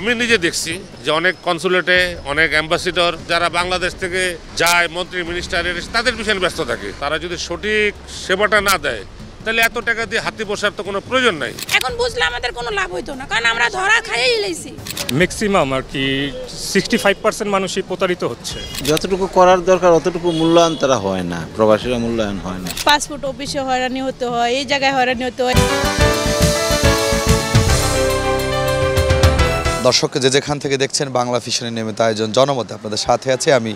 আমি নিজে দেখছি যে অনেক কনসুলেটে অনেক অ্যাম্বাসিডর যারা বাংলাদেশ থেকে যায়, মন্ত্রী মিনিস্টার, তাদের পিছনে ব্যস্ত থাকে। তারা যদি সঠিক সেবাটা না দেয় তাহলে এত টাকা দিয়ে হাতি বসার তো কোনো প্রয়োজন নাই। এখন বুঝলে আমাদের কোনো লাভ হইতো না, কারণ আমরা ধরা খাইয়েই লাইছি। ম্যাক্সিমাম আর কি 65% মানুষই প্রতারিত হচ্ছে। যতটুকু করার দরকার অতটুকু মূল্যায়ন তারা হয় না, প্রবাসীরা মূল্যায়ন হয় না। পাসপোর্ট অফিসে হয়রানি হতে হয়, এই জায়গায় হয়রানি হতে হয়। দর্শক যে যেখান থেকে দেখছেন বাংলা ভিশনে নিয়মিত আয়োজন জনমতে আপনাদের সাথে আছে আমি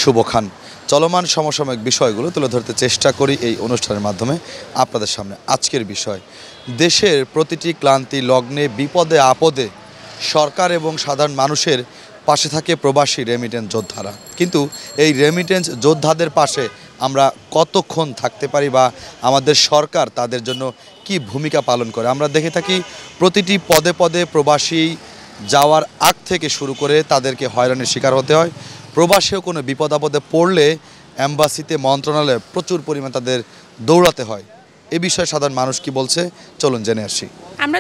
শুভ খান। চলমান সমসাময়িক বিষয়গুলো তুলে ধরতে চেষ্টা করি এই অনুষ্ঠানের মাধ্যমে আপনাদের সামনে। আজকের বিষয়, দেশের প্রতিটি ক্লান্তি লগ্নে বিপদে আপদে সরকার এবং সাধারণ মানুষের পাশে থাকে প্রবাসী রেমিটেন্স যোদ্ধারা। কিন্তু এই রেমিটেন্স যোদ্ধাদের পাশে আমরা কতক্ষণ থাকতে পারি বা আমাদের সরকার তাদের জন্য কি ভূমিকা পালন করে? আমরা দেখে থাকি প্রতিটি পদে পদে প্রবাসী যাওয়ার আগ থেকে শুরু করে তাদেরকে হয়রানির শিকার হতে হয়। প্রবাসেও কোনো বিপদ আপদে পড়লে অ্যাম্বাসিতে, মন্ত্রণালয়ে প্রচুর পরিমাণ তাদের দৌড়াতে হয়। এ বিষয়ে সাধারণ মানুষ কি বলছে চলুন জেনে আসি। আমরা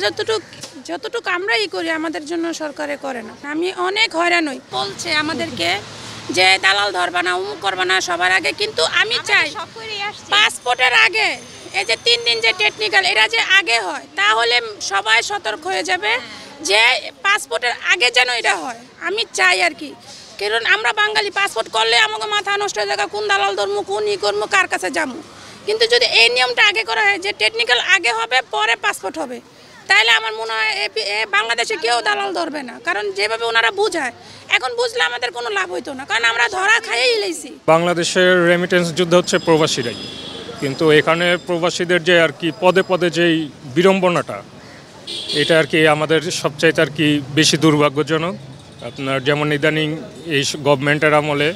যতটুকু আমরাই করি, আমাদের জন্য সরকারে করে না। আমি অনেক হয়রান হই, বলছে আমাদেরকে যে দালাল ধরবা না, অমুক করবা না সবার আগে। কিন্তু আমি চাই পাসপোর্টের আগে এই যে 3 দিন যে টেকনিক্যাল, এরা যে আগে হয়, তাহলে সবাই সতর্ক হয়ে যাবে যে পাসপোর্টের আগে যেন এটা হয়। আমি চাই আর কি, কারণ আমরা বাঙালি, পাসপোর্ট করলে আমাকে মাথা নষ্ট হয়ে যায়, কোন দালাল ধরমু, কোন ই করবো, কার কাছে যাবো। কিন্তু যদি এই নিয়মটা আগে করা হয় যে টেকনিক্যাল আগে হবে পরে পাসপোর্ট হবে, তাহলে আমার মনে হয় বাংলাদেশে কেউ দালাল ধরবে না। কারণ যেভাবে ওনারা বুঝায়, এখন বুঝলে আমাদের কোনো লাভ হইতো না, কারণ আমরা ধরা খাইয়েই লাইছি। বাংলাদেশের রেমিটেন্স যুদ্ধ হচ্ছে প্রবাসীরাই, কিন্তু এখানে প্রবাসীদের যে আর কি পদে পদে যেই বিড়ম্বনাটা, এটা আর কি আমাদের সবচাইতে আর কি বেশি দুর্ভাগ্যজনক। আপনার যেমন ইদানিং এই গভর্নমেন্টের আমলে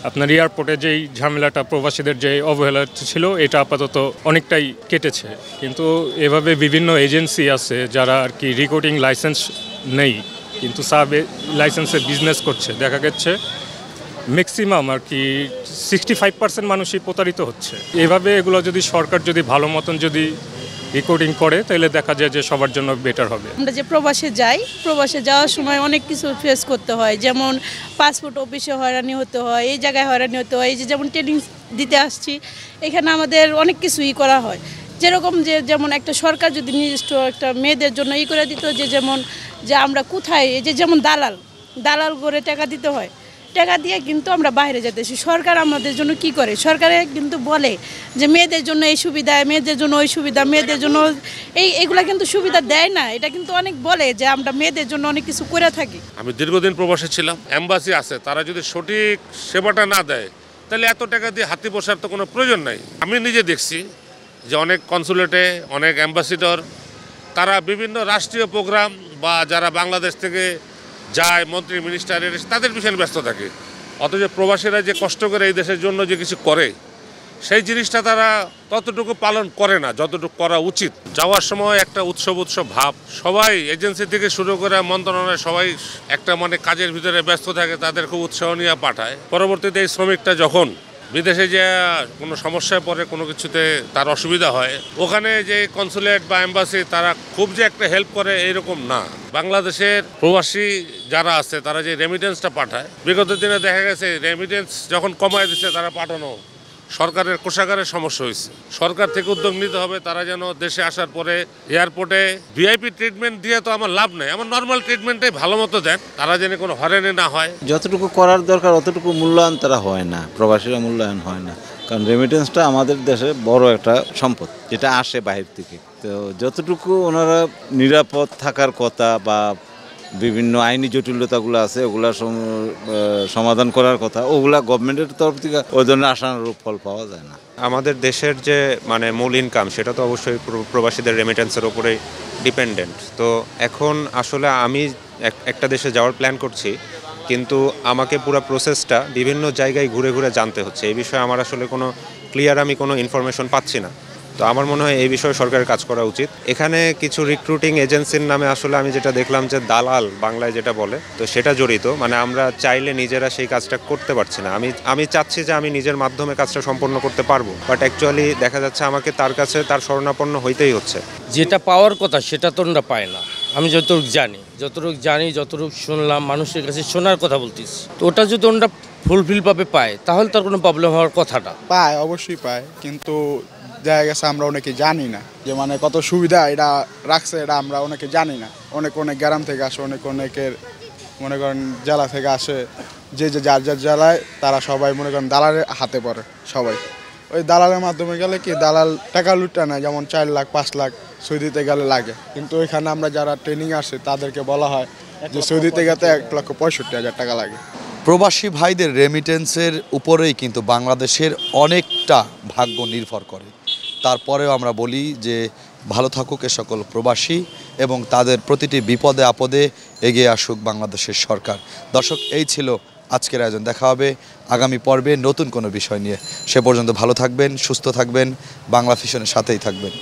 আপনার এয়ারপোর্টে যেই ঝামেলাটা, প্রবাসীদের যে অবহেলা ছিল, এটা আপাতত অনেকটাই কেটেছে। কিন্তু এভাবে বিভিন্ন এজেন্সি আছে যারা আর কি রেকর্ডিং লাইসেন্স নেই কিন্তু সাব লাইসেন্সে বিজনেস করছে। দেখা যাচ্ছে ম্যাক্সিমাম আর কি 65% মানুষই প্রতারিত হচ্ছে। এভাবে এগুলো যদি সরকার যদি ভালো মতন যদি রেকর্ডিং করে, তাহলে দেখা যায় যে সবার জন্য বেটার হবে। আমরা যে প্রবাসে যাই, প্রবাসে যাওয়ার সময় অনেক কিছু ফেস করতে হয়, যেমন পাসপোর্ট অফিসে হয়রানি হতে হয়, এই জায়গায় হয়রানি হতে হয়। এই যে যেমন ট্রেনিং দিতে আসছি, এখানে আমাদের অনেক কিছুই করা হয়। যেরকম যেমন একটা সরকার যদি নির্দিষ্ট একটা মেয়েদের জন্য করে দিত, যে যেমন যে আমরা কোথায়, এই যে যেমন দালাল করে টাকা দিতে হয়, টাকা দিয়ে কিন্তু আমরা বাইরে যেতেছি। সরকার আমাদের জন্য কি করে? সরকারে কিন্তু বলে যে মেয়েদের জন্য এই সুবিধা, মেয়েদের জন্য ওই সুবিধা, মেয়েদের জন্য এইগুলা কিন্তু সুবিধা দেয় না। এটা কিন্তু অনেক বলে যে আমরা মেয়েদের জন্য অনেক কিছু করে থাকি। আমি দীর্ঘদিন প্রবাসে ছিলাম। অ্যাম্বাসি আছে, তারা যদি সঠিক সেবাটা না দেয় তাহলে এত টাকা দিয়ে হাতি বসার তো কোনো প্রয়োজন নাই। আমি নিজে দেখছি যে অনেক কনসুলেটে অনেক অ্যাম্বাসিডর তারা বিভিন্ন রাষ্ট্রীয় প্রোগ্রাম বা যারা বাংলাদেশ থেকে যায়, মন্ত্রী মিনিস্টার, তাদের পিছনে ব্যস্ত থাকে। অথচ প্রবাসীরা যে কষ্ট করে এই দেশের জন্য যে কিছু করে, সেই জিনিসটা তারা ততটুকু পালন করে না যতটুকু করা উচিত। যাওয়ার সময় একটা উৎসব ভাব, সবাই এজেন্সি থেকে শুরু করে মন্ত্রণালয় সবাই একটা কাজের ভিতরে ব্যস্ত থাকে, তাদের খুব উৎসাহ নিয়ে পাঠায়। পরবর্তীতে এই শ্রমিকটা যখন বিদেশে যে কোনো সমস্যায় পড়ে, কোনো কিছুতে তার অসুবিধা হয়, ওখানে যে কনসুলেট বা এম্বাসি তারা খুব যে একটা হেল্প করে এরকম না। বাংলাদেশের প্রবাসী যারা আছে তারা যে রেমিটেন্সটা পাঠায়, বিগত দিনে দেখা গেছে রেমিটেন্স যখন কমায় দিচ্ছে, তারা পাঠানো সরকারের কোষাগারের সমস্যা হয়েছে। সরকার থেকে উদ্যোগ নিতে হবে, তারা যেন দেশে আসার পরে এয়ারপোর্টে ভিআইপি ট্রিটমেন্ট দিয়ে তো আমার লাভ নেই, আমার নর্মাল ট্রিটমেন্টটাই ভালো মতো দেন, তারা যেন কোনো হয়রানি না হয়। যতটুকু করার দরকার অতটুকু মূল্যায়ন তারা হয় না, প্রবাসীরা মূল্যায়ন হয় না। কারণ রেমিটেন্সটা আমাদের দেশে বড় একটা সম্পদ, যেটা আসে বাইরে থেকে। তো যতটুকু ওনারা নিরাপদ থাকার কথা বা বিভিন্ন আইনি জটিলতাগুলো আছে ওগুলা সমাধান করার কথা, ওগুলা গভর্নমেন্টের তরফ থেকে ওই ধরনের আশানুরূপ ফল পাওয়া যায় না। আমাদের দেশের যে মূল ইনকাম, সেটা তো অবশ্যই প্রবাসীদের রেমিটেন্সের উপরেই ডিপেন্ডেন্ট। তো এখন আসলে আমি একটা দেশে যাওয়ার প্ল্যান করছি, কিন্তু আমাকে পুরো প্রসেসটা বিভিন্ন জায়গায় ঘুরে ঘুরে জানতে হচ্ছে। এই বিষয়ে আমার আসলে কোনো ক্লিয়ার আমি কোনো ইনফরমেশন পাচ্ছি না। তো আমার মনে হয় এই বিষয়ে সরকারের কাজ করা উচিত। এখানে কিছু রিক্রুটিং এজেন্সির নামে আসলে আমি যেটা দেখলাম যে দালাল বাংলায় যেটা বলে, তো সেটা জড়িত। মানে আমরা চাইলে নিজেরা সেই কাজটা করতে পারছি না। আমি চাচ্ছি যে আমি নিজের মাধ্যমে কাজটা সম্পন্ন করতে পারবো, বাট অ্যাকচুয়ালি দেখা যাচ্ছে আমাকে তার কাছে তার শরণাপন্ন হইতেই হচ্ছে। যেটা পাওয়ার কথা সেটা তো ওরা পায় না। আমি যতটুকু জানি যতটুকু শুনলাম, মানুষের কাছে শোনার কথা বলতেছি, তো ওটা যদি ওরা ফুলফিলভাবে পায় তাহলে তার কোনো প্রবলেম হওয়ার কথাটা। পায়, অবশ্যই পায়, কিন্তু দেখা গেছে আমরা অনেকে জানি না যে মানে কত সুবিধা এটা রাখছে, এটা আমরা অনেকে জানি না। অনেক গ্রাম থেকে আসে, অনেকের মনে করেন জেলা থেকে আসে, যে যার জেলায় তারা সবাই মনে করেন দালালের হাতে পড়ে। সবাই ওই দালালের মাধ্যমে গেলে কি দালাল টাকা লুটা নেয়, যেমন 4 লাখ 5 লাখ সৌদিতে গেলে লাগে, কিন্তু ওইখানে আমরা যারা ট্রেনিং আসে তাদেরকে বলা হয় যে সৌদিতে গেতে 1,65,000 টাকা লাগে। প্রবাসী ভাইদের রেমিটেন্সের উপরেই কিন্তু বাংলাদেশের অনেকটা ভাগ্য নির্ভর করে। তারপরেও আমরা বলি যে ভালো থাকুক এ সকল প্রবাসী এবং তাদের প্রতিটি বিপদে আপদে এগিয়ে আসুক বাংলাদেশের সরকার। দর্শক, এই ছিল আজকের আয়োজন। দেখা হবে আগামী পর্বে নতুন কোনো বিষয় নিয়ে। সে পর্যন্ত ভালো থাকবেন, সুস্থ থাকবেন, বাংলা ভিশনের সাথেই থাকবেন।